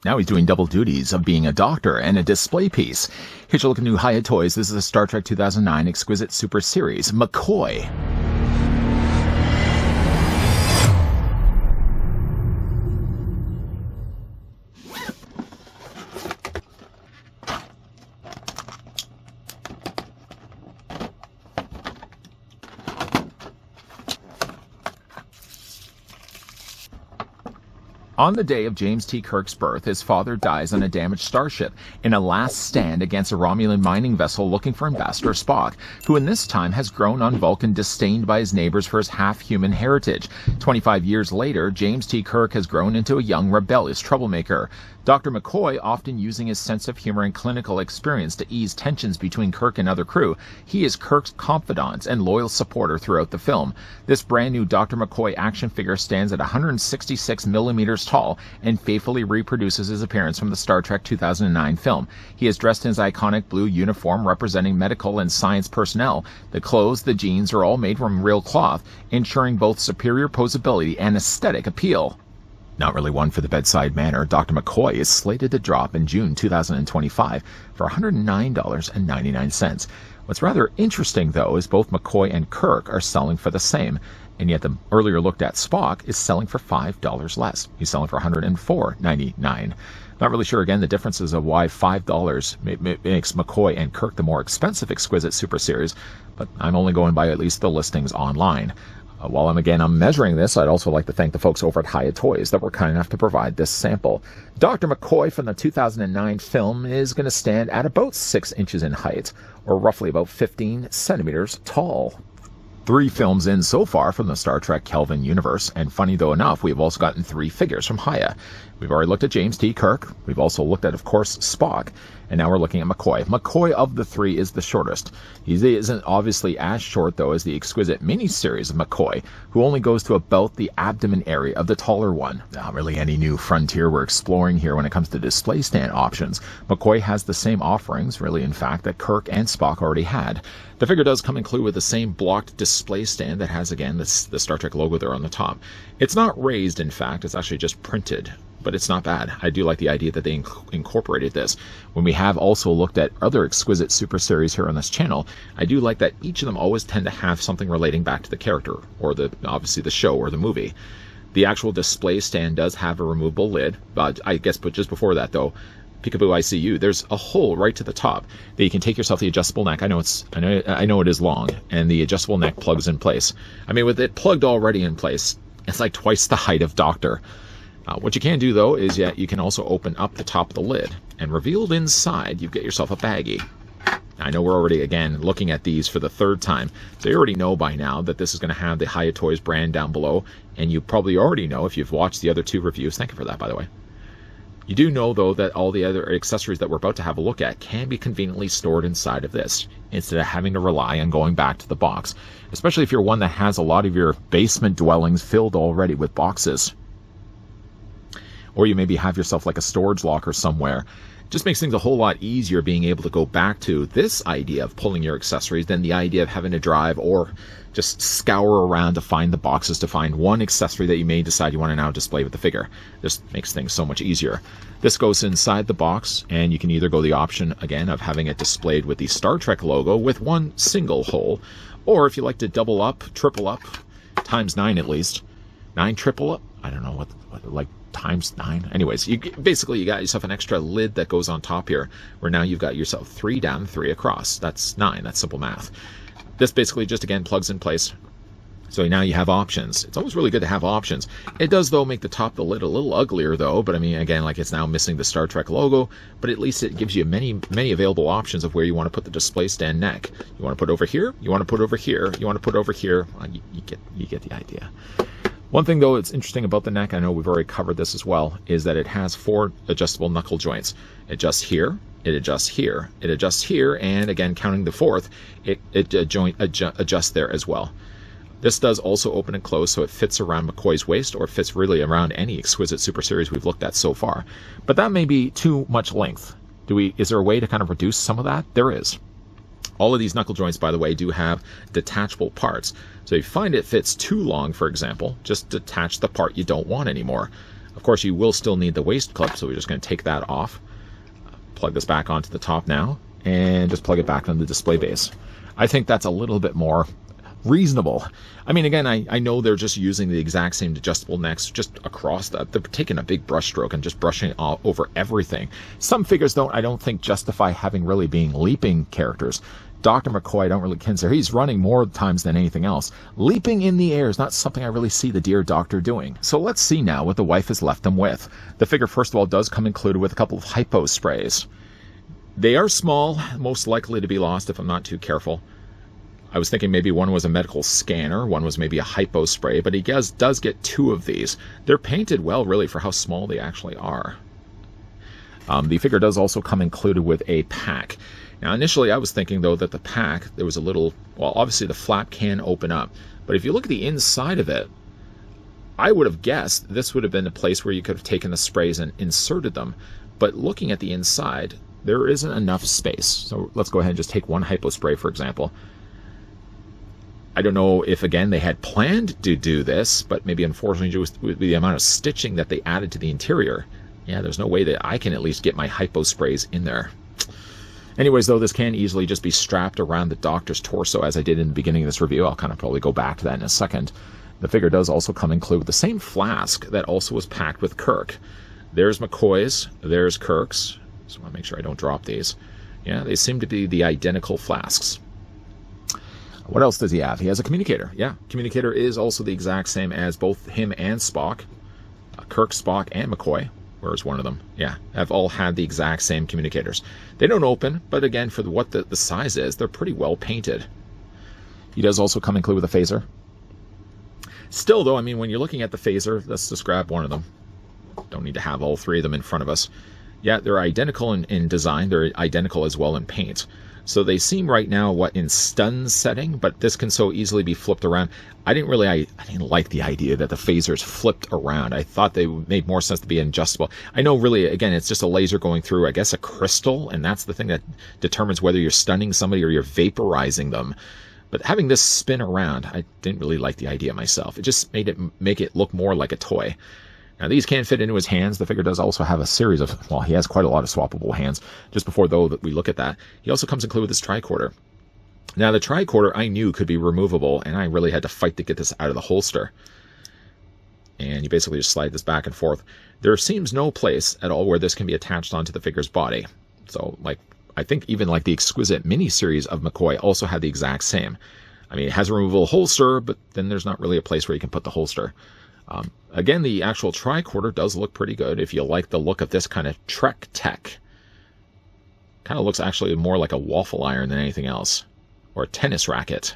Now he's doing double duties of being a doctor and a display piece. Here's a look at new Hiya toys. This is a Star Trek 2009 Exquisite Super Series, McCoy. On the day of James T. Kirk's birth, his father dies on a damaged starship in a last stand against a Romulan mining vessel looking for Ambassador Spock, who in this time has grown on Vulcan, disdained by his neighbors for his half-human heritage. 25 years later, James T. Kirk has grown into a young, rebellious troublemaker. Dr. McCoy, often using his sense of humor and clinical experience to ease tensions between Kirk and other crew, he is Kirk's confidant and loyal supporter throughout the film. This brand new Dr. McCoy action figure stands at 166 millimeters tall and faithfully reproduces his appearance from the Star Trek 2009 film. He is dressed in his iconic blue uniform representing medical and science personnel. The clothes, the jeans are all made from real cloth, ensuring both superior posability and aesthetic appeal. Not really one for the bedside manner, Dr. McCoy is slated to drop in June 2025 for $109.99. What's rather interesting, though, is both McCoy and Kirk are selling for the same, and yet the earlier looked at Spock is selling for $5 less. He's selling for $104.99. Not really sure, again, the differences of why $5 makes McCoy and Kirk the more expensive Exquisite Super Series, but I'm only going by at least the listings online. While I'm measuring this, I'd also like to thank the folks over at Hiya Toys that were kind enough to provide this sample. Dr. McCoy from the 2009 film is going to stand at about 6 inches in height, or roughly about 15 centimeters tall. 3 films in so far from the Star Trek Kelvin universe, and funny though enough, we've also gotten 3 figures from Hiya. We've already looked at James T. Kirk, we've also looked at, of course, Spock, and now we're looking at McCoy. McCoy of the 3 is the shortest. He isn't obviously as short, though, as the Exquisite mini-series of McCoy, who only goes to about the abdomen area of the taller one. Not really any new frontier we're exploring here when it comes to display stand options. McCoy has the same offerings, really, in fact, that Kirk and Spock already had. The figure does come included with the same blocked display stand that has, again, the Star Trek logo there on the top. It's not raised, in fact, it's actually just printed, but it's not bad. I do like the idea that they incorporated this. When we have also looked at other Exquisite Super Series here on this channel, I do like that each of them always tend to have something relating back to the character, or obviously the show or the movie. The actual display stand does have a removable lid, but I guess but just before that though, Peekaboo ICU, there's a hole right to the top that you can take yourself the adjustable neck. I know it is long, and the adjustable neck plugs in place. I mean, with it plugged already in place, it's like twice the height of Doctor. What you can do, though, is you can also open up the top of the lid, and revealed inside, you get yourself a baggie. I know we're already, again, looking at these for the 3rd time, so you already know by now that this is going to have the Hiya Toys brand down below, and you probably already know, if you've watched the other 2 reviews, thank you for that, by the way. You do know, though, that all the other accessories that we're about to have a look at can be conveniently stored inside of this, instead of having to rely on going back to the box, especially if you're one that has a lot of your basement dwellings filled already with boxes. Or you maybe have yourself like a storage locker somewhere. It just makes things a whole lot easier being able to go back to this idea of pulling your accessories than the idea of having to drive or just scour around to find the boxes to find one accessory that you may decide you want to now display with the figure. Just makes things so much easier. This goes inside the box, and you can either go the option, again, of having it displayed with the Star Trek logo with one single hole, or if you like to double up, triple up, times 9 at least, 9 triple up, I don't know what like times 9. Anyways, you got yourself an extra lid that goes on top here, where now you've got yourself 3 down, 3 across. That's 9. That's simple math. This basically just, again, plugs in place. So now you have options. It's always really good to have options. It does, though, make the top of the lid a little uglier, though. But I mean, again, like it's now missing the Star Trek logo. But at least it gives you many available options of where you want to put the display stand neck. You want to put over here. You want to put over here. You want to put over here. Well, you get the idea. One thing, though, that's interesting about the neck, I know we've already covered this as well, is that it has 4 adjustable knuckle joints. It adjusts here, it adjusts here, it adjusts here, and again, counting the 4th, it adjusts there as well. This does also open and close, so it fits around McCoy's waist, or fits really around any Exquisite Super Series we've looked at so far. But that may be too much length. Is there a way to kind of reduce some of that? There is. All of these knuckle joints, by the way, do have detachable parts. So if you find it fits too long, for example, just detach the part you don't want anymore. Of course, you will still need the waist clip, so we're just going to take that off. Plug this back onto the top now, and just plug it back on the display base. I think that's a little bit more reasonable. I mean, again, I know they're just using the exact same adjustable necks just across that. They're taking a big brush stroke and just brushing all over everything. Some figures I don't think justify having really being leaping characters. Dr. McCoy, I don't really consider. He's running more times than anything else. Leaping in the air is not something I really see the dear doctor doing. So let's see now what the wife has left them with. The figure, first of all, does come included with a couple of hypo sprays. They are small, most likely to be lost if I'm not too careful. I was thinking maybe one was a medical scanner, one was maybe a hypo spray, but he does get 2 of these. They're painted well, really, for how small they actually are. The figure does also come included with a pack. Now, initially, I was thinking, though, that the pack, there was a little, well, obviously the flap can open up, but if you look at the inside of it, I would have guessed this would have been a place where you could have taken the sprays and inserted them, but looking at the inside, there isn't enough space. So let's go ahead and just take one hypo spray, for example. I don't know if, again, they had planned to do this, but maybe unfortunately just with the amount of stitching that they added to the interior, yeah, there's no way that I can at least get my hypo sprays in there. Anyways, though, this can easily just be strapped around the doctor's torso, as I did in the beginning of this review. I'll kind of probably go back to that in a second. The figure does also come included with the same flask that also was packed with Kirk. There's McCoy's, there's Kirk's. Just want to make sure I don't drop these. Yeah, they seem to be the identical flasks. What else does he have? He has a communicator. Yeah, communicator is also the exact same as both him and Spock. Kirk, Spock, and McCoy. Where's one of them? Yeah, have all had the exact same communicators. They don't open, but again, for what the size is, they're pretty well painted. He does also come included with a phaser. Still, though, I mean, when you're looking at the phaser, let's just grab one of them. Don't need to have all 3 of them in front of us. Yeah, they're identical in design. They're identical as well in paint. So they seem right now, in stun setting, but this can so easily be flipped around. I didn't like the idea that the phasers flipped around. I thought they made more sense to be adjustable. I know, really, again, it's just a laser going through, I guess, a crystal, and that's the thing that determines whether you're stunning somebody or you're vaporizing them. But having this spin around, I didn't really like the idea myself. It just make it look more like a toy. Now, these can fit into his hands. The figure does also have a series of, well, he has quite a lot of swappable hands. Just before, though, that we look at that, he also comes included with this tricorder. Now, the tricorder I knew could be removable, and I really had to fight to get this out of the holster. And you basically just slide this back and forth. There seems no place at all where this can be attached onto the figure's body. So, I think even the Exquisite miniseries of McCoy also had the exact same. I mean, it has a removable holster, but then there's not really a place where you can put the holster. Again, the actual tricorder does look pretty good if you like the look of this kind of Trek tech. Kind of looks actually more like a waffle iron than anything else, or a tennis racket.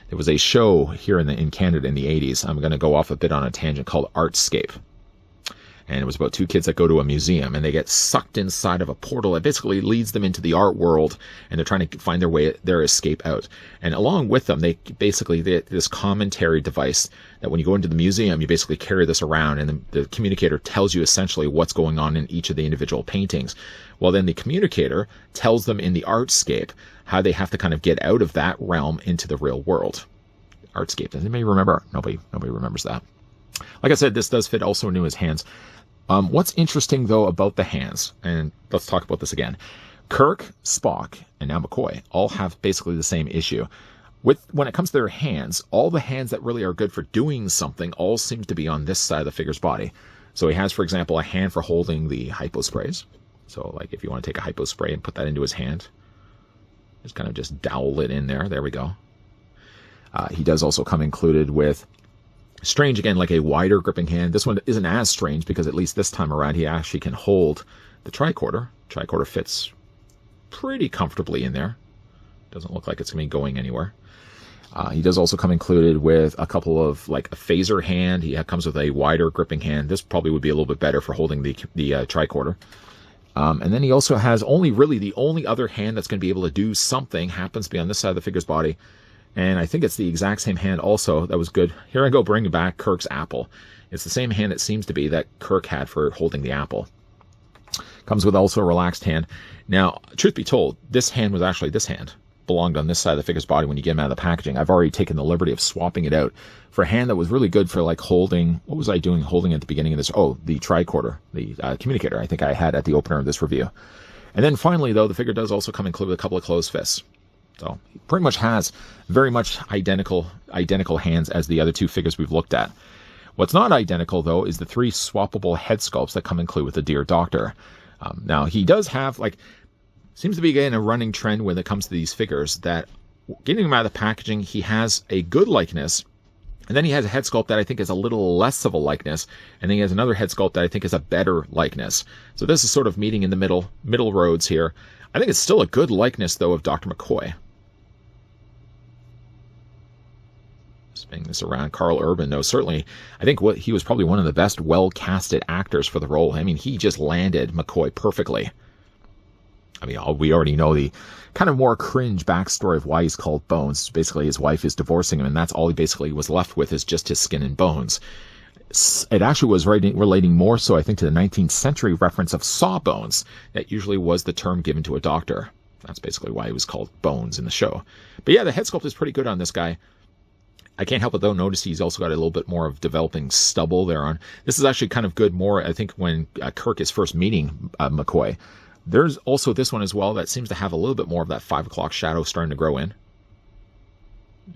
There was a show here in Canada in the 80s. I'm going to go off a bit on a tangent, called Artscape. And it was about 2 kids that go to a museum, and they get sucked inside of a portal that basically leads them into the art world, and they're trying to find their escape out. And along with them, they this commentary device that when you go into the museum, you basically carry this around, and the communicator tells you essentially what's going on in each of the individual paintings. Well, then the communicator tells them in the Artscape how they have to kind of get out of that realm into the real world. Artscape, does anybody remember? Nobody remembers that. Like I said, this does fit also into his hands. What's interesting, though, about the hands, and let's talk about this again. Kirk, Spock, and now McCoy all have basically the same issue. When it comes to their hands, all the hands that really are good for doing something all seem to be on this side of the figure's body. So he has, for example, a hand for holding the hypo sprays. So, if you want to take a hypo spray and put that into his hand, just kind of just dowel it in there. There we go. He does also come included with, strange again, like a wider gripping hand. This one isn't as strange because at least this time around he actually can hold the tricorder. Tricorder fits pretty comfortably in there. Doesn't look like it's going to be going anywhere. He does also come included with a couple of, a phaser hand. He comes with a wider gripping hand. This probably would be a little bit better for holding the tricorder. And then he also has the only other hand that's going to be able to do something happens to be on this side of the figure's body. And I think it's the exact same hand also that was good. Here I go bringing back Kirk's apple. It's the same hand it seems to be that Kirk had for holding the apple. Comes with also a relaxed hand. Now, truth be told, this hand was actually this hand. belonged on this side of the figure's body when you get him out of the packaging. I've already taken the liberty of swapping it out for a hand that was really good for like holding, what was I doing holding at the beginning of this? Oh, the tricorder, the communicator I think I had at the opener of this review. And then finally, though, the figure does also come included with a couple of closed fists. So he pretty much has very much identical hands as the other two figures we've looked at. What's not identical, though, is the 3 swappable head sculpts that come included with the Dear Doctor. Now, he does have, like, seems to be getting a running trend when it comes to these figures that getting him out of the packaging, he has a good likeness, and then he has a head sculpt that I think is a little less of a likeness, and then he has another head sculpt that I think is a better likeness. So this is sort of meeting in the middle roads here. I think it's still a good likeness, though, of Dr. McCoy. Spinning this around, Carl Urban, though, certainly, I think he was probably one of the best well-casted actors for the role. I mean, he just landed McCoy perfectly. I mean, we already know the kind of more cringe backstory of why he's called Bones. Basically, his wife is divorcing him, and that's all he basically was left with is just his skin and bones. It actually was relating more so, I think, to the 19th century reference of sawbones. That usually was the term given to a doctor. That's basically why he was called Bones in the show. But yeah, the head sculpt is pretty good on this guy. I can't help but, though, notice he's also got a little bit more of developing stubble there on. This is actually kind of good more, I think, when Kirk is first meeting McCoy. There's also this one as well that seems to have a little bit more of that 5 o'clock shadow starting to grow in.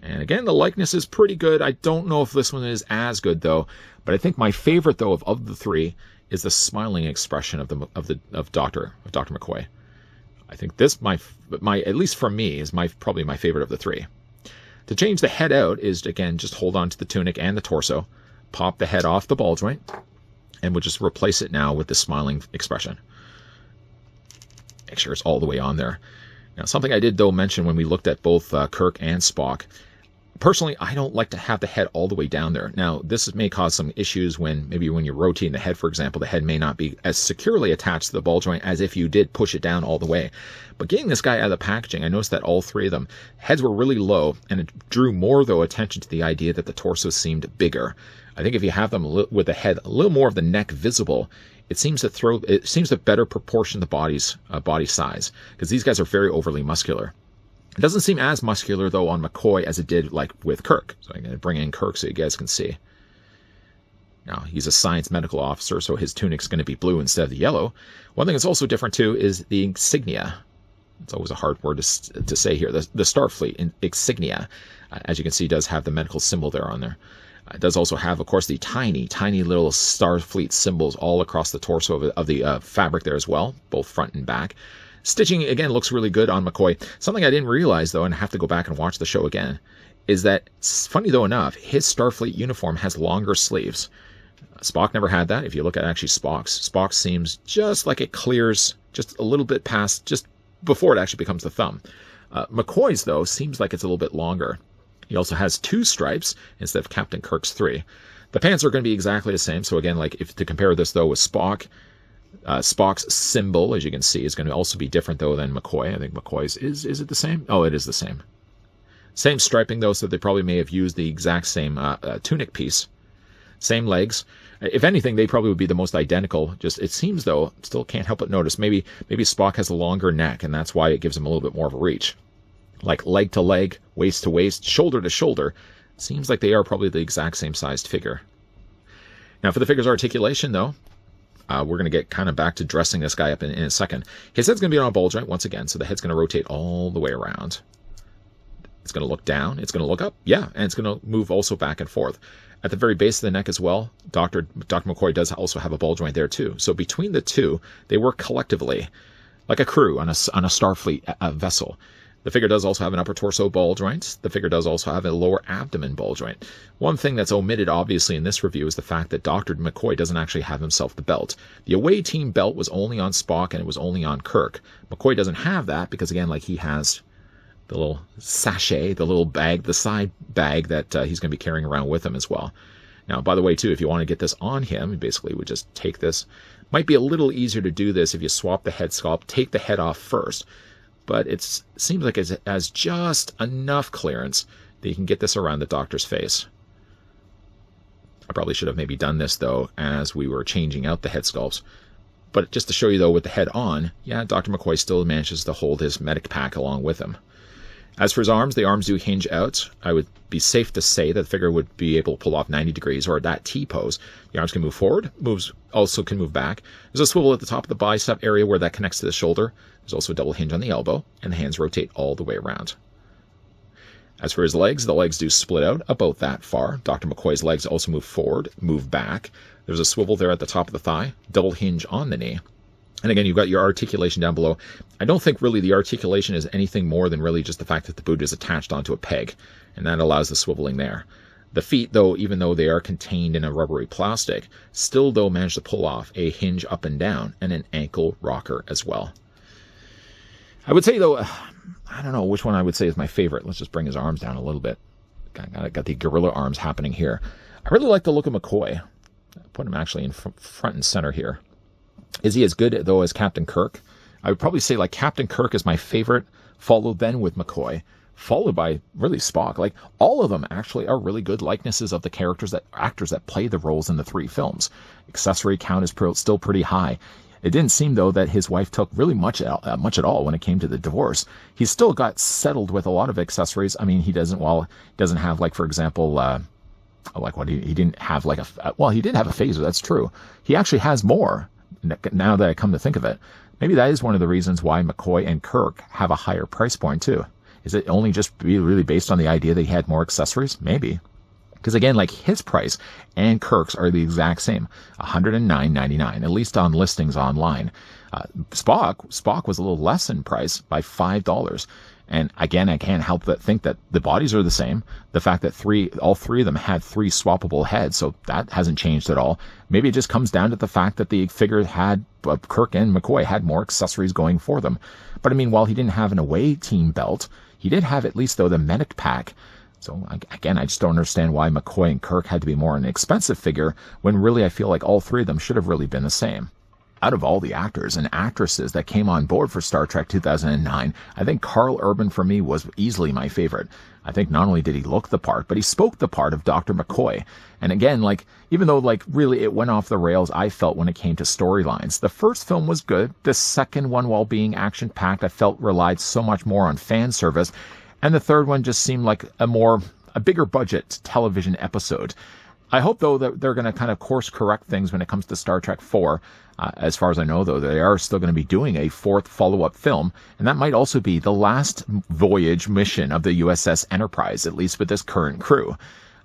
And again, the likeness is pretty good. I don't know if this one is as good, though. But I think my favorite, though, of the 3 is the smiling expression of Dr. McCoy. I think this, at least for me, is probably my favorite of the 3. To change the head out is, again, just hold on to the tunic and the torso, pop the head off the ball joint, and we'll just replace it now with the smiling expression. Make sure it's all the way on there. Now, something I did, though, mention when we looked at both Kirk and Spock, personally, I don't like to have the head all the way down there. Now, this may cause some issues when you're rotating the head, for example, the head may not be as securely attached to the ball joint as if you did push it down all the way. But getting this guy out of the packaging, I noticed that all 3 of them, heads were really low, and it drew more, though, attention to the idea that the torso seemed bigger. I think if you have them with the head a little more of the neck visible, it seems to better proportion the body size, because these guys are very overly muscular. It doesn't seem as muscular, though, on McCoy as it did like with Kirk. So I'm going to bring in Kirk so you guys can see. Now, he's a science medical officer, so his tunic's going to be blue instead of the yellow. One thing that's also different, too, is the insignia. It's always a hard word to say here. The Starfleet insignia, as you can see, does have the medical symbol there on there. It does also have, of course, the tiny little Starfleet symbols all across the torso of the fabric there as well, both front and back. Stitching, again, looks really good on McCoy. Something I didn't realize, though, and I have to go back and watch the show again, is that, funny though enough, his Starfleet uniform has longer sleeves. Spock never had that. If you look at actually Spock seems just like it clears just a little bit past, just before it actually becomes the thumb. McCoy's, though, seems like it's a little bit longer. He also has 2 stripes instead of Captain Kirk's 3. The pants are going to be exactly the same. So again, like if to compare this, though, with Spock, Spock's symbol, as you can see, is going to also be different, though, than McCoy. I think McCoy's is it the same? Oh, it is the same. Same striping, though, so they probably may have used the exact same tunic piece. Same legs. If anything, they probably would be the most identical. Just it seems, though, still can't help but notice, maybe Spock has a longer neck, and that's why it gives him a little bit more of a reach. Like leg to leg, waist to waist, shoulder to shoulder. Seems like they are probably the exact same sized figure. Now, for the figure's articulation, though, we're going to get kind of back to dressing this guy up in a second. His head's going to be on a ball joint once again, so the head's going to rotate all the way around. It's going to look down, it's going to look up, yeah, and it's going to move also back and forth. At the very base of the neck as well, Dr. McCoy does also have a ball joint there too. So between the two, they work collectively, like a crew on a Starfleet vessel. The figure does also have an upper torso ball joint. The figure does also have a lower abdomen ball joint. One thing that's omitted, obviously, in this review is the fact that Dr. McCoy doesn't actually have himself the belt. The away team belt was only on Spock and it was only on Kirk. McCoy doesn't have that because, again, like he has the little sachet, the little bag, the side bag that he's going to be carrying around with him as well. Now, by the way, too, if you want to get this on him, you basically would just take this. Might be a little easier to do this if you swap the head sculpt, take the head off first. But it seems like it has just enough clearance that you can get this around the doctor's face. I probably should have maybe done this, though, as we were changing out the head sculpts. But just to show you, though, with the head on, yeah, Dr. McCoy still manages to hold his medic pack along with him. As for his arms, the arms do hinge out. I would be safe to say that the figure would be able to pull off 90 degrees or that T-pose. The arms can move forward, also can move back. There's a swivel at the top of the bicep area where that connects to the shoulder. There's also a double hinge on the elbow, and the hands rotate all the way around. As for his legs, the legs do split out about that far. Dr. McCoy's legs also move forward, move back. There's a swivel there at the top of the thigh, double hinge on the knee. And again, you've got your articulation down below. I don't think really the articulation is anything more than really just the fact that the boot is attached onto a peg, and that allows the swiveling there. The feet, though, even though they are contained in a rubbery plastic, still, though, manage to pull off a hinge up and down and an ankle rocker as well. I would say, though, I don't know which one I would say is my favorite. Let's just bring his arms down a little bit. Got the gorilla arms happening here. I really like the look of McCoy. Put him actually in front and center here. Is he as good, though, as Captain Kirk? I would probably say, like, Captain Kirk is my favorite, followed then with McCoy, followed by, really, Spock. Like, all of them actually are really good likenesses of the actors that play the roles in the 3 films. Accessory count is still pretty high. It didn't seem, though, that his wife took really much at all when it came to the divorce. He still got settled with a lot of accessories. I mean, he doesn't have, like, for example, like what he didn't have, like, he did have a phaser, that's true. He actually has more. Now that I come to think of it, maybe that is one of the reasons why McCoy and Kirk have a higher price point too. Is it only just really based on the idea that he had more accessories? Maybe. Because again, like his price and Kirk's are the exact same, $109.99, at least on listings online. Spock was a little less in price by $5. And again, I can't help but think that the bodies are the same. The fact that all three of them had 3 swappable heads, so that hasn't changed at all. Maybe it just comes down to the fact that the figure Kirk and McCoy had more accessories going for them. But I mean, while he didn't have an away team belt, he did have at least, though, the medic pack. So again, I just don't understand why McCoy and Kirk had to be more an expensive figure when really I feel like all 3 of them should have really been the same. Out of all the actors and actresses that came on board for Star Trek 2009, I think Karl Urban for me was easily my favorite. I think not only did he look the part, but he spoke the part of Dr. McCoy. And again, like, even though like really it went off the rails, I felt when it came to storylines. The first film was good. The second one, while being action-packed, I felt relied so much more on fan service. And the third one just seemed like a bigger budget television episode. I hope, though, that they're going to kind of course correct things when it comes to Star Trek 4. As far as I know, though, they are still going to be doing a 4th follow-up film, and that might also be the last voyage mission of the USS Enterprise, at least with this current crew.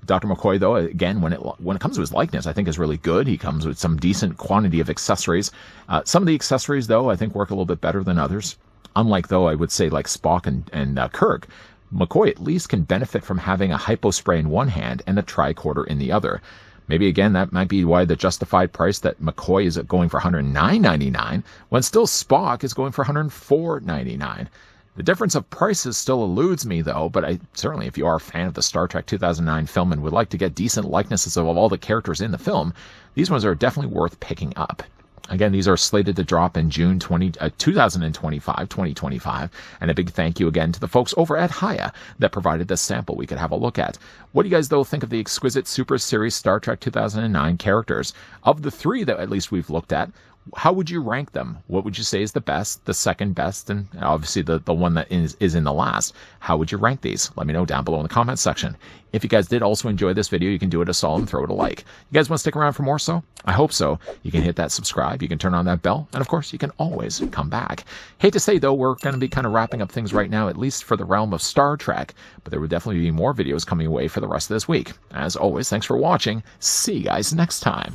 Dr. McCoy, though, again, when it comes to his likeness, I think is really good. He comes with some decent quantity of accessories. Some of the accessories, though, I think work a little bit better than others. Unlike, though, I would say like Spock and Kirk, McCoy at least can benefit from having a hypospray in one hand and a tricorder in the other. Maybe, again, that might be why the justified price that McCoy is going for $109.99 when still Spock is going for $104.99. The difference of prices still eludes me, though, but certainly if you are a fan of the Star Trek 2009 film and would like to get decent likenesses of all the characters in the film, these ones are definitely worth picking up. Again, these are slated to drop in June 2025, and a big thank you again to the folks over at Hiya that provided this sample we could have a look at. What do you guys, though, think of the Exquisite Super Series Star Trek 2009 characters? Of the 3 that at least we've looked at, how would you rank them? What would you say is the best, the second best, and obviously the one that is in the last? How would you rank these? Let me know down below in the comments section. If you guys did also enjoy this video, you can do it a solid and throw it a like. You guys want to stick around for more so? I hope so. You can hit that subscribe, you can turn on that bell, and of course you can always come back. Hate to say, though, we're going to be kind of wrapping up things right now, at least for the realm of Star Trek, but there will definitely be more videos coming away for the rest of this week. As always, thanks for watching. See you guys next time.